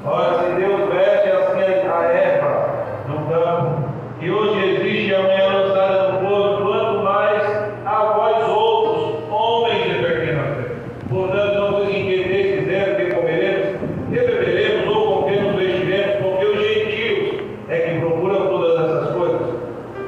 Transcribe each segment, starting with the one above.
Olha, se Deus veste assim a erva no campo, que hoje existe e amanhã lançada no povo, quanto mais a vós outros, homens de pequena fé. Portanto, não vos inquieteis dizendo que comeremos, que beberemos ou com que nos vestiremos, porque os gentios é que procuram todas essas coisas.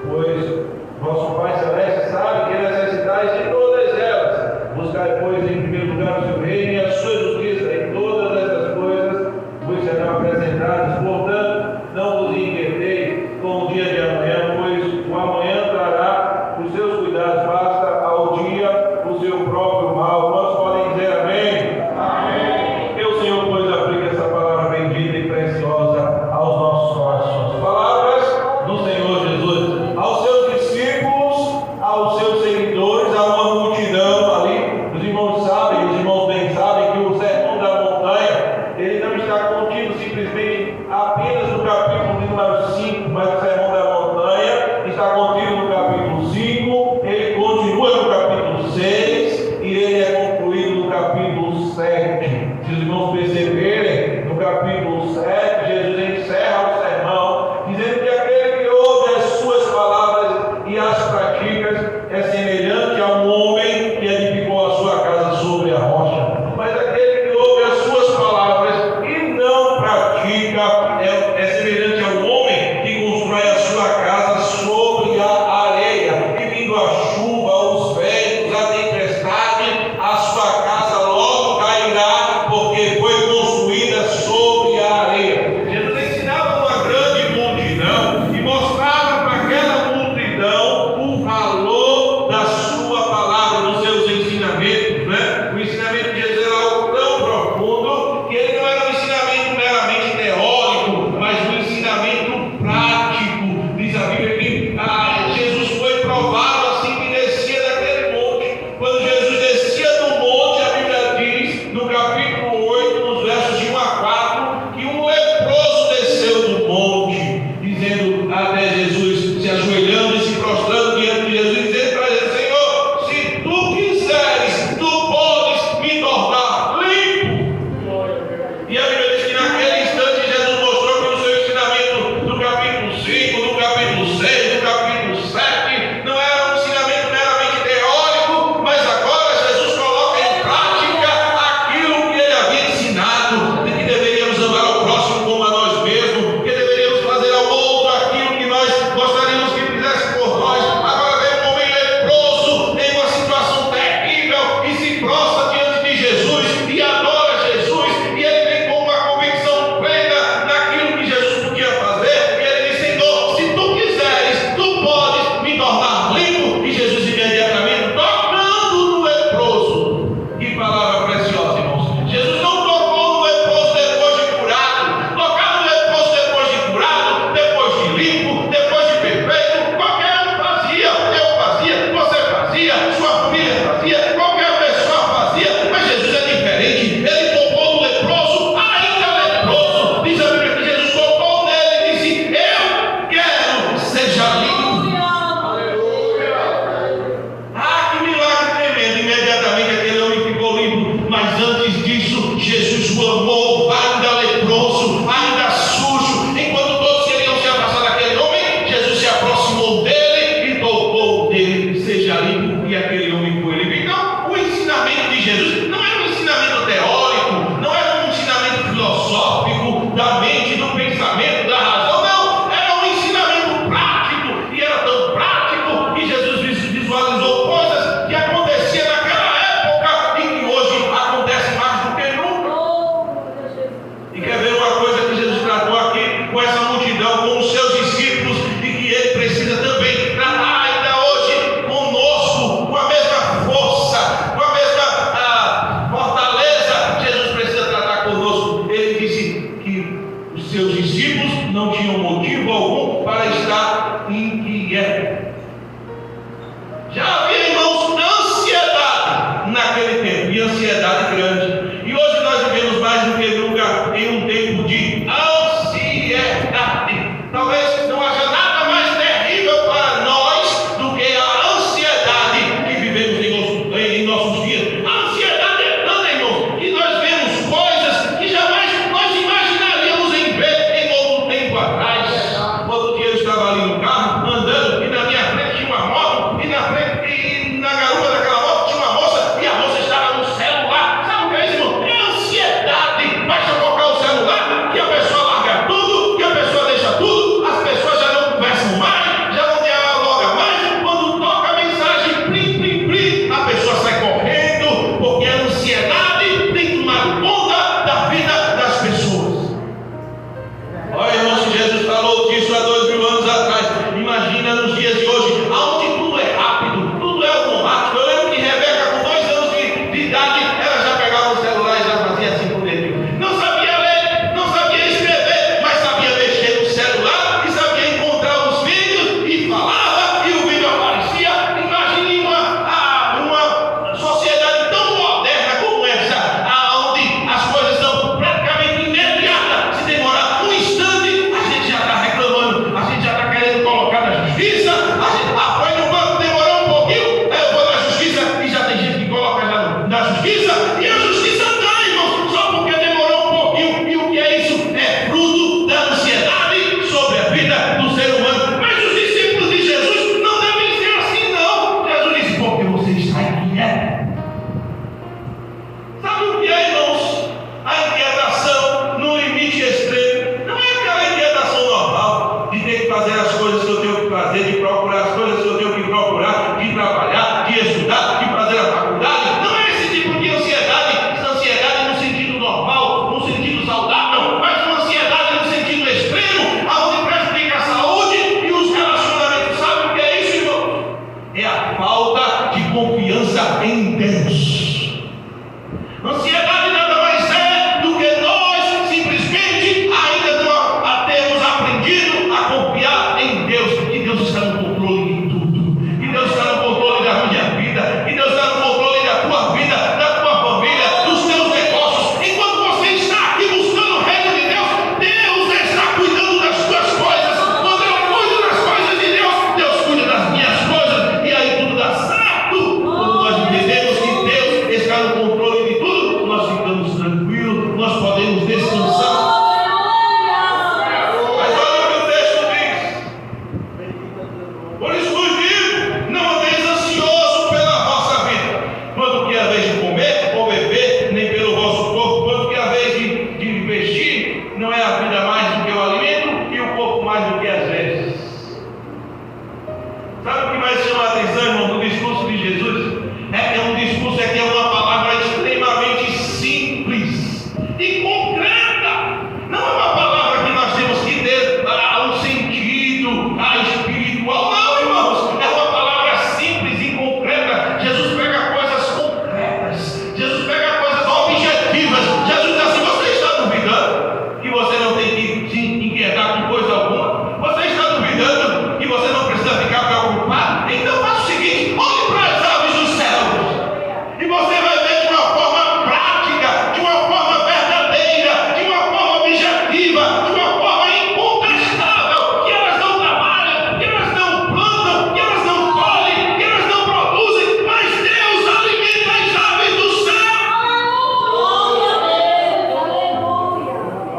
Pois vosso Pai Celeste sabe que necessitais de todas elas. Buscai, pois, em primeiro lugar o seu reino e a sua justiça, e todas essas coisas vos serão acrescentadas. Portanto, não vos inquieteis com o dia de amanhã, pois o amanhã trará os seus cuidados, basta ao dia o seu próprio mal. Nós podem dizer amém? Amém. Que o Senhor, pois, aplique essa palavra bendita e preciosa aos nossos corações. Palavras do Senhor Jesus. Aos seus discípulos, aos seus seguidores, a uma multidão ali. Os irmãos sabem, os irmãos bem sabem que o Sermão da Montanha, ele não está contido simplesmente apenas no capítulo número 5, mas o Sermão da Montanha está contido no capítulo 5, ele continua no capítulo 6 e ele é concluído no capítulo 7. Se os irmãos perceberem, no capítulo 7, Jesus encerra o sermão dizendo que aquele que ouve as suas palavras e as pratica é semelhante a um homem que edificou a sua casa sobre a rocha. Mas aquele que ouve as suas palavras e não pratica é semelhante a um homem que constrói a sua casa sobre a areia. E vindo a chuva, os ventos, a tempestade, a sua casa logo cairá, porque foi construída sobre a areia. Jesus ensinava uma grande multidão e mostrava para aquela multidão o valor da sua palavra, dos seus ensinamentos, né? O ensinamento de Jesus era algo tão profundo que ele não era um ensinamento meramente teórico, mas um ensinamento prático. Diz a Bíblia que Jesus foi provado assim que descia daquele monte. Quando Jesus descia do monte, a Bíblia diz no capítulo 8, nos versos de 1 a 4, que um leproso desceu do monte, dizendo até Jesus, se ajoelhando e se prostrando diante de Jesus, dizendo para ele: Senhor, se tu quiseres, tu podes me tornar limpo. E a Bíblia diz que naquele instante Jesus mostrou que no seu ensinamento do capítulo 5, do capítulo 6, do capítulo 7, não era um ensinamento meramente teórico, mas agora Jesus coloca em prática aquilo que ele havia ensinado, de que deveríamos amar ao próximo como a nós mesmos, que deveríamos fazer ao outro aquilo que nós gostaríamos que fizesse por nós. Agora vem um homem leproso em uma situação terrível e se prostra diante de Jesus e adora Jesus, e ele vem com uma convicção plena naquilo que Jesus podia fazer, e ele diz: Senhor, se tu quiseres, tu podes me tornar limpo. E Jesus imediatamente, tocando no leproso. Que palavra preciosa, irmãos. Jesus não tocou no leproso depois de curado. Tocar no leproso depois de curado, depois de limpo, depois de perfeito, qualquer um fazia. Eu fazia, você fazia, sua família fazia, qualquer pessoa fazia. Mas Jesus é diferente. Ele tocou no leproso, ainda leproso. Diz a Bíblia que Jesus tocou nele e disse: Eu quero, seja limpo. Ah, que milagre tremendo! Imediatamente aquele homem ficou limpo. Mas antes disso, Jesus o amou, ainda leproso, ainda sujo. Enquanto todos queriam se afastar daquele homem, Jesus se aproximou dele e tocou nele: Seja limpo. E aquele homem foi limpo. Então, o ensinamento de Jesus não era um ensinamento teórico, não era um ensinamento filosófico da mente, do pensamento, da razão. Não, era um ensinamento prático. E era tão prático que Jesus visualizou coisas que aconteciam naquela época e que hoje acontecem mais do que nunca. E quer ver uma coisa que Jesus tratou aqui com essa multidão, com os seus discípulos, e que ele precisa também tratar ainda hoje conosco, com a mesma força, com a mesma fortaleza. Jesus precisa tratar conosco. Ele disse que os seus não é a vida mais do que o alimento e o corpo mais do que as vestes. Sabe o que mais chama a atenção, irmão, do discurso de Jesus? É um discurso que é uma palavra extremamente simples e concreta. Não é uma palavra que nós temos que ter um sentido espiritual. Não, irmãos, é uma palavra simples e concreta. Jesus pega coisas concretas, Jesus pega coisas objetivas. Jesus diz assim: você está duvidando que você não tem que se inquietar com coisa alguma? Você está duvidando que você não precisa ficar preocupado? Então faça o seguinte: olhe para as aves dos céus e você vai ver de uma forma prática, de uma forma verdadeira, de uma forma objetiva, de uma forma incontestável, que elas não trabalham, que elas não plantam, que elas não colhem, que elas não produzem, mas Deus alimenta as aves do céu.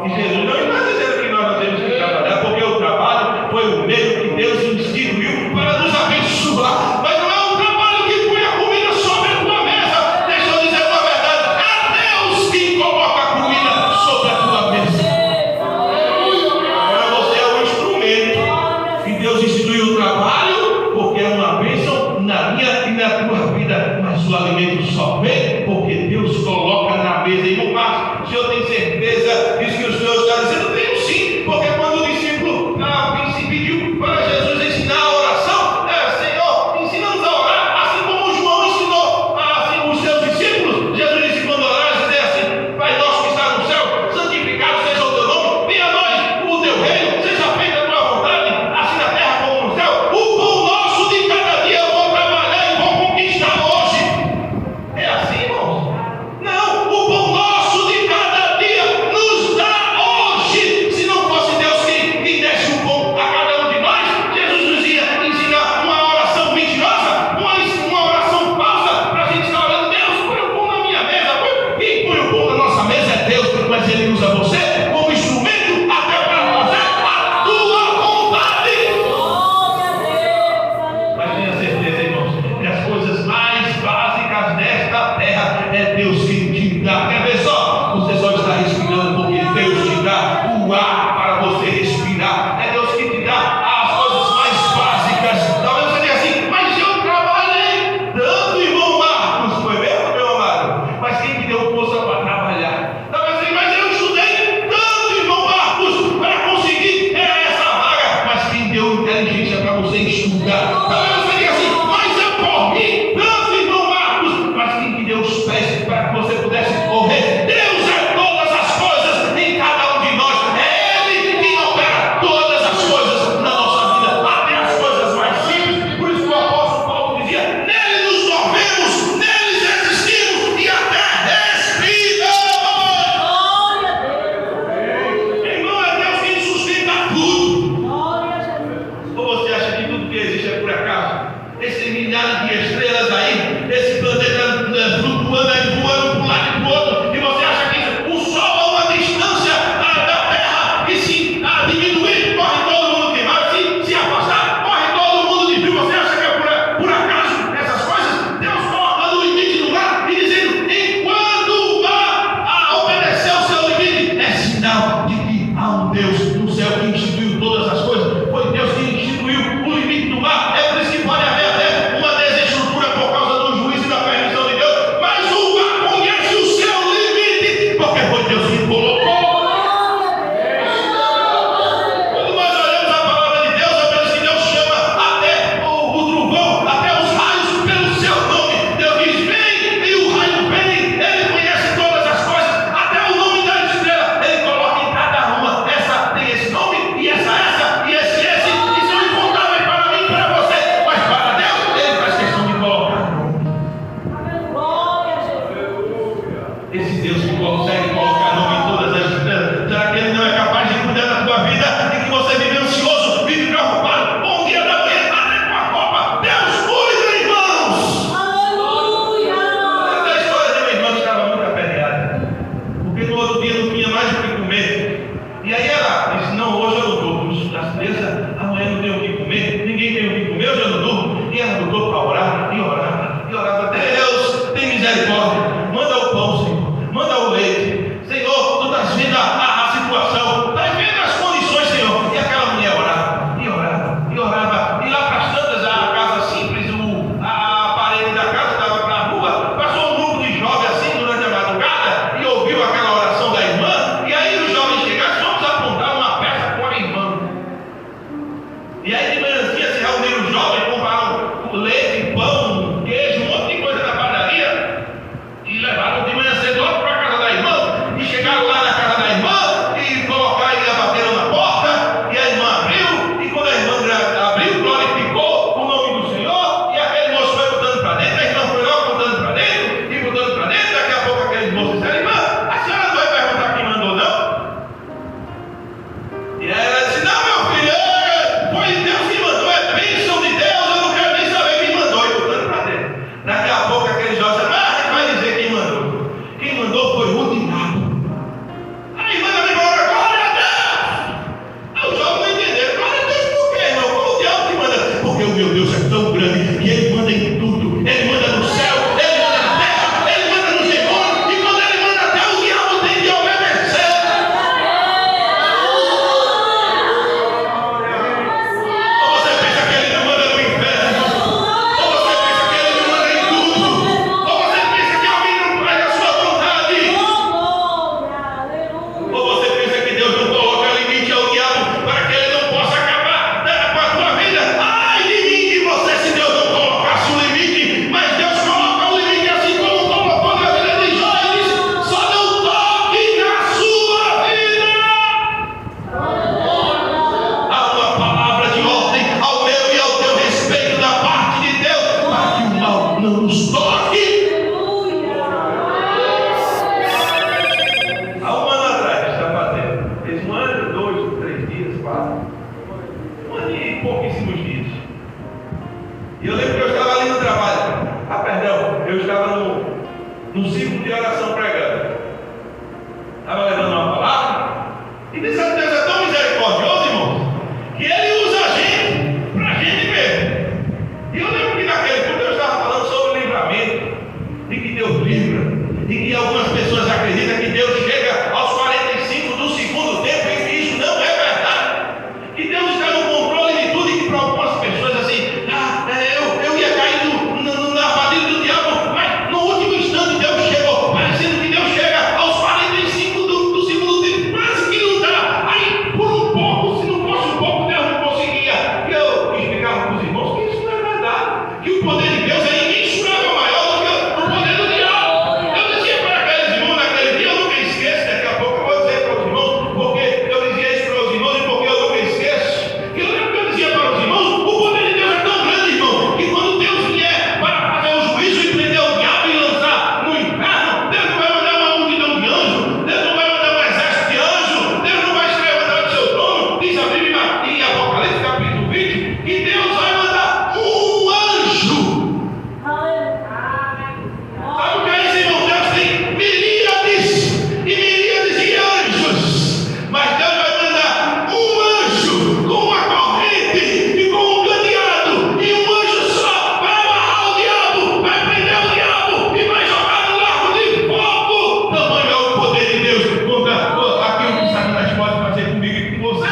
E Jesus não está dizendo que nós não temos que trabalhar, porque o trabalho foi o meio que Deus instituiu para nos abençoar. Mas não é um trabalho que põe a comida sobre a tua mesa. Deixa eu dizer a verdade: é Deus quem coloca a comida sobre a tua mesa. Agora você é um instrumento. E Deus instituiu o trabalho porque é uma bênção na minha e na tua vida. Mas o alimento só vem porque Deus coloca na mesa. E no máximo, o Senhor tem certeza disso que o Senhor está dizendo? E eu lembro que eu estava ali no trabalho. Eu estava no ciclo de oração pregando. Estava levando uma palavra. E Deus é tão misericordioso, irmão, que Ele usa a gente para a gente mesmo. E eu lembro que naquele culto eu estava falando sobre o livramento, e que Deus livra, e que algumas pessoas acreditam que Deus chega aos 45 do segundo tempo, e que isso não é verdade. Que Deus está no controle de tudo, e que para algumas pessoas assim, eu ia cair na armadilha do diabo, mas no último instante Deus chegou, parecendo que Deus chega aos 45 do segundo tempo, quase que não dá. Aí por um pouco, se não fosse um pouco, Deus não conseguia. E eu explicava para os irmãos que isso não é verdade, que o poder de Deus é imensurável maior do que o poder do diabo. Eu dizia para aqueles irmãos naquele dia, eu nunca esqueço, daqui a pouco eu vou dizer para os irmãos, porque eu dizia isso para os irmãos e porque eu nunca esqueço. Que eu lembro que eu dizia para os irmãos, o poder de Deus é tão grande, irmão, que quando Deus vier para fazer o juízo e prender o diabo e lançar no inferno, Deus não vai mandar uma multidão de anjos, Deus não vai mandar um exército de anjos, Deus não vai se levantar do seu trono. Diz a Bíblia em Apocalipse capítulo 20, que Deus vai mandar um anjo. Sabe o que é isso, irmão? Deus tem miríades e miríades de anjos, mas Deus vai mandar um anjo com uma corrente e com um cadeado, e um anjo só vai amarrar o diabo, vai prender o diabo e vai jogar no lago de fogo. Tamanho é o poder de Deus contra aquilo que Satanás pode fazer comigo e com você.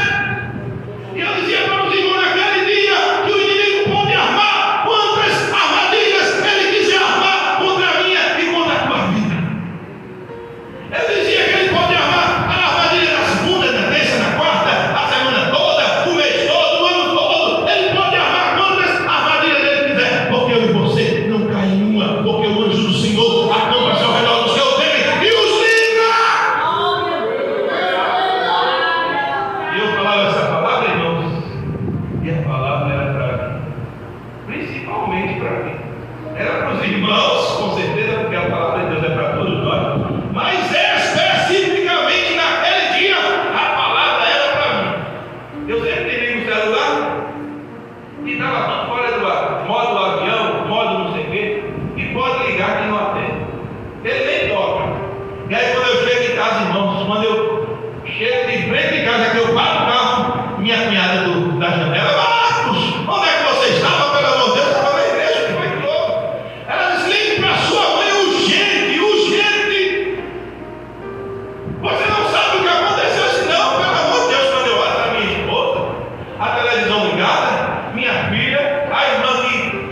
E eu dizia para os irmãos naquele dia que o inimigo pode armar quantas armadilhas ele quiser armar contra a minha e contra a tua vida. Eu dizia que ele pode armar a armadilha da segunda, da terça, da quarta, a semana toda, o mês todo, o ano todo. Ele pode armar quantas armadilhas ele quiser, porque eu e você não caem em uma, porque o anjo do Senhor acampa-se ao redor do seu tempo e os livra. E eu falava essa palavra, irmãos, e a palavra era para mim, principalmente para mim. Era para os irmãos, com certeza, porque a palavra de Deus é para todos nós, mas especificamente naquele dia, a palavra era para mim. Eu sempre tenho no celular que estava tudo fora do ar, modo avião, modo não sei o quê, e pode ligar que não atende. Ele nem toca. E aí quando eu chego em casa, irmãos, quando eu chego de frente de casa, que eu paro o carro, minha cunhada da janela, Marcos, onde é que você estava? Pelo amor de Deus, estava na igreja, que foi que louco. Ela disse, ligue para sua mãe urgente, urgente. Você não sabe o que aconteceu, senão, pelo amor de Deus, quando eu olho para minha esposa, a televisão ligada, minha filha, a irmã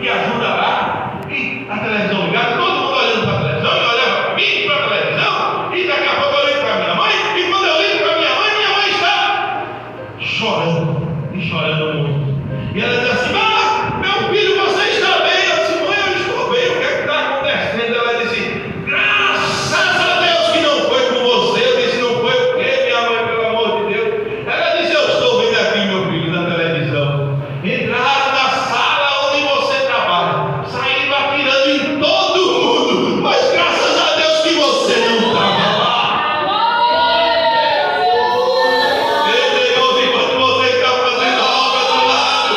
que ajuda lá, e a televisão ligada, todo mundo olhando para a televisão, e olhava para mim, para a televisão, e daqui a pouco eu ligo para minha mãe, e quando eu ligo para minha mãe está chorando, e chorando muito. E ela diz assim, meu filho, você está bem? Eu disse, mãe, eu estou bem, o que é que está acontecendo? Ela disse, graças a Deus que não foi com você. Eu disse, não foi o quê, minha mãe, pelo amor de Deus? Ela disse, eu estou vendo aqui, meu filho, na televisão. Entraram na sala onde você trabalha, saíram atirando em todo mundo, mas graças a Deus que você não estava lá. Enquanto você está fazendo a obra do lado,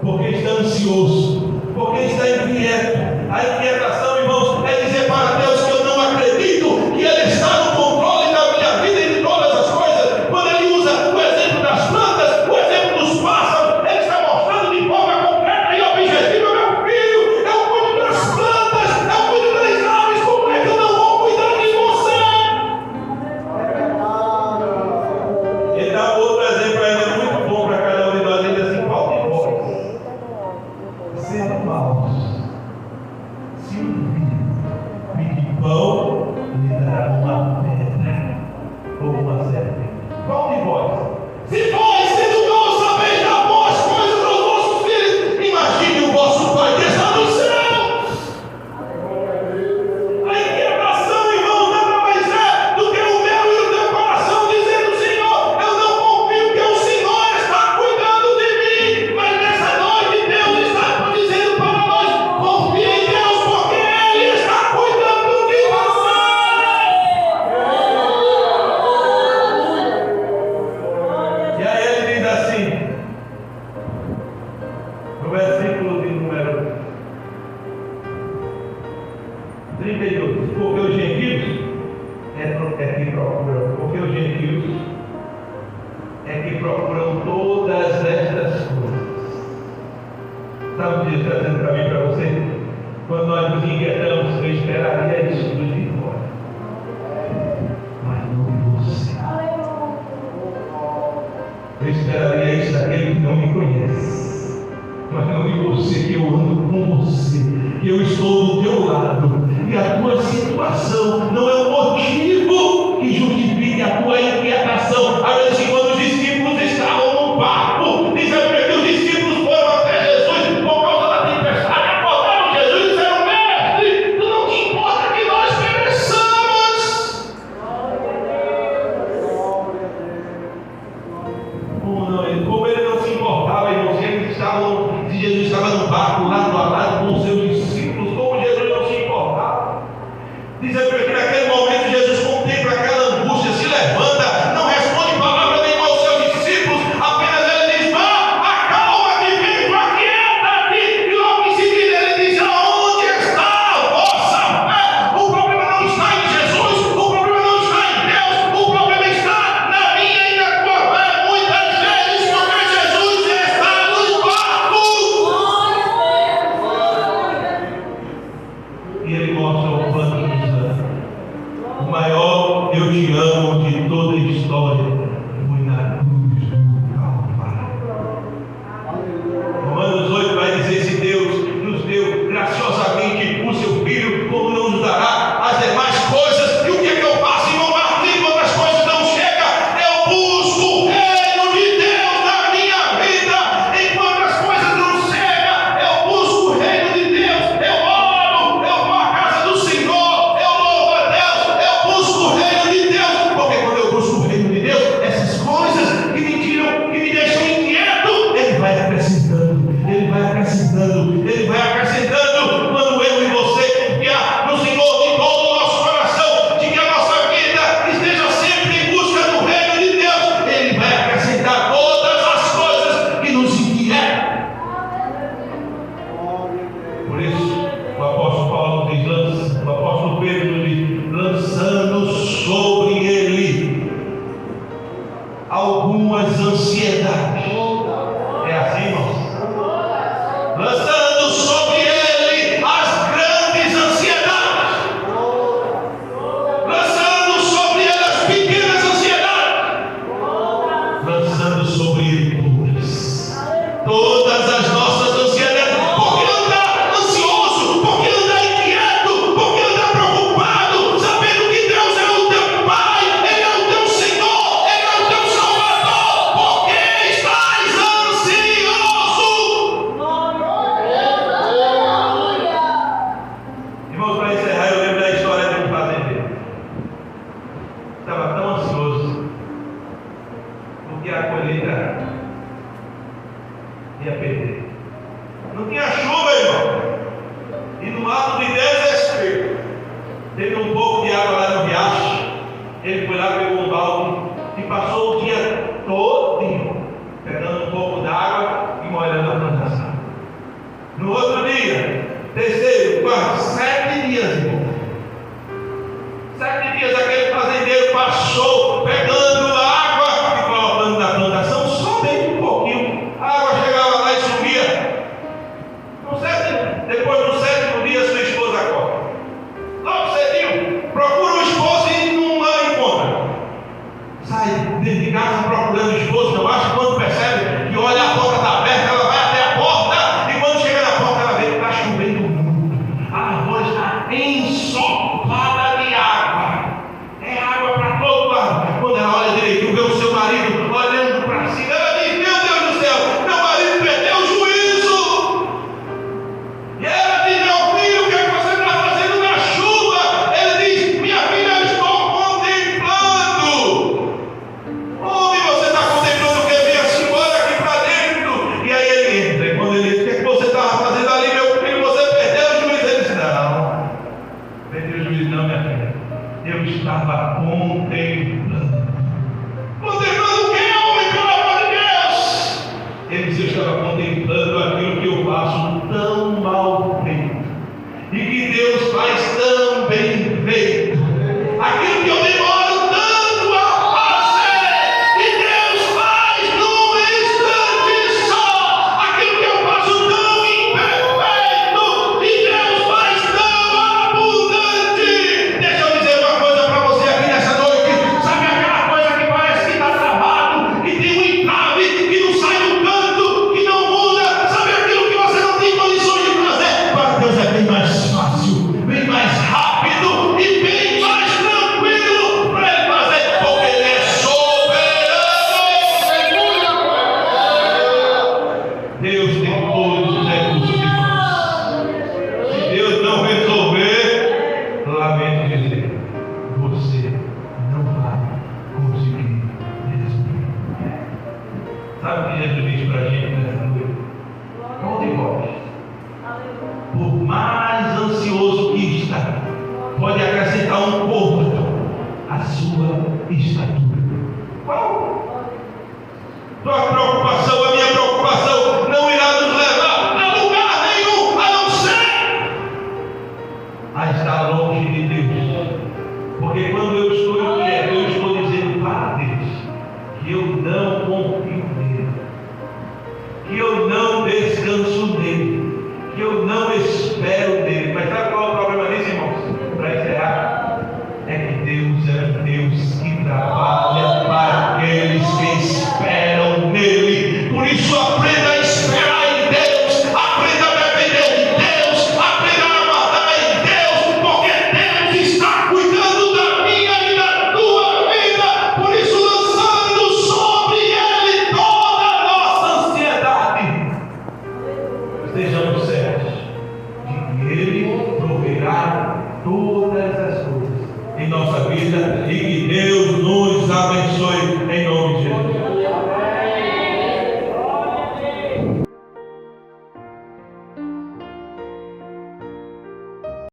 porque está ansioso, porque está inquieto. A inquietação, irmãos, é dizer para Deus que eu não acredito que Ele está no controle da minha vida e de todas as coisas. Quando Ele usa o exemplo das plantas, o exemplo dos pássaros, Ele está mostrando de forma concreta e objetiva: meu filho, eu cuido das plantas, eu cuido das aves, como é que eu não vou cuidar de você? Ele dá outro exemplo ainda muito bom para cada um de nós. Ele diz assim: qual de vós, sendo maus, se um pedir pão, lhe dará uma pedra ou uma serpente? Qual de vós? Se vós, sendo maus, sabeis dar boas coisas aos vossos filhos, imagine o vosso Pai que está no céu. A inquietação, irmão, nada mais é do que o meu e o teu coração dizendo: Senhor, eu não confio que o Senhor está cuidando de mim. Mas nessa noite Deus está dizendo para nós: confie em Deus, porque Ele está cuidando de você. E aí ele diz assim, no versículo de número 32, porque os gentios é que procuram todas estas coisas. Sabe o que Deus está dizendo para mim e para você? Quando nós nos inquietamos, eu esperaria isso de fora, mas não de você. Eu esperaria isso daquele que não me conhece, mas não de você, que eu ando com você, que eu estou do teu lado. E a tua situação não é um motivo que justifique a tua inquietação. Às vezes, quando os discípulos estavam no barco, dizendo que os discípulos foram até Jesus por causa da tempestade, acordaram Jesus e disseram: Mestre, tu não te importa que nós pereçamos? Como ele não se importava, irmãos, se Jesus estava no barco, lado a lado com os seus discípulos, como Jesus não se importava. Diz a Bíblia que naquele momento Jesus contempla aquela angústia, se levanta, não responde palavra nenhuma aos seus discípulos, apenas ele diz: vá, acalma-te, vem, aquieta-te. E logo em seguida ele diz: aonde está a vossa fé? O problema não está em Jesus, o problema não está em Deus, o problema está na minha e na tua fé. Muitas vezes, porque Jesus está no barco. plantação. No outro dia, terceiro, quarto, 7 dias, irmão. 7 dias aquele fazendeiro passou pegando água e colocando na plantação, só bem um pouquinho. A água chegava lá e sumia. Depois do 7º dia, sua esposa acorda. Logo cedinho, procura o esposo e não encontra. Sai dentro de casa procurando o esposo, não acha, quando percebe que olha, a porta está aberta, ela vai até a porta e quando chega na porta ela vê que está chovendo muito. A rua está ensopada de água. É água para todo lado. Quando ela olha direitinho, vê o seu marido olhando para cima, ela diz: meu Deus do céu, meu marido perdeu o juízo. E ela diz: meu filho, o que é que você está fazendo na chuva? Ele diz: minha filha, eu estou contemplando. Homem, você está contemplando o que? Vinha-se embora aqui para dentro. E aí ele entra. E quando ele diz: o que é que você estava fazendo ali, meu filho? Você perdeu o juízo. Ele diz: não, perdeu o juízo não, minha filha. Eu estava contemplando. Contemplando o que, homem, pelo amor de Deus? Ele disse: eu estava contemplando aquilo que eu faço tão mal feito e que Deus faz tão bem feito. Aquilo que eu demoro tanto a fazer e Deus faz num instante só. Aquilo que eu faço tão imperfeito e Deus faz tão abundante. Deixa eu dizer uma coisa para você aqui nessa noite. Sabe aquela coisa que parece que está travado, que tem um entrave, que não sai do canto, que não muda? Sabe aquilo que você não tem condições de fazer? Para Deus é bem mais fácil, bem mais rápido e bem mais tranquilo para Ele fazer, porque Ele é soberano. Deus tem todos os recursos de nós. Se Deus não resolver, lamento dizer, você não vai conseguir resolver. Sabe o que Jesus diz para a gente nessa noite? Qual de vós, por mais ansioso que está, pode acrescentar um pouco à sua estatura? Qual? Tua preocupação, a minha preocupação, não irá nos levar a lugar nenhum, a não ser a estar longe de Deus. Porque quando eu estou inquieto, eu estou dizendo para Deus que eu não confio nele, que eu não descanso nele, que eu não espero nele. Mas sabe qual é o problema disso, irmãos? Para encerrar, é que Deus é um Deus que trabalha para aqueles que esperam nele. Por isso aprenda a esperar em Deus, aprenda a depender de Deus, aprenda a aguardar em Deus, porque Deus está cuidando da minha e da tua vida. Por isso, lançando sobre Ele toda a nossa ansiedade, estejamos certos de que Ele proverá todas as coisas em nossa vida e que Deus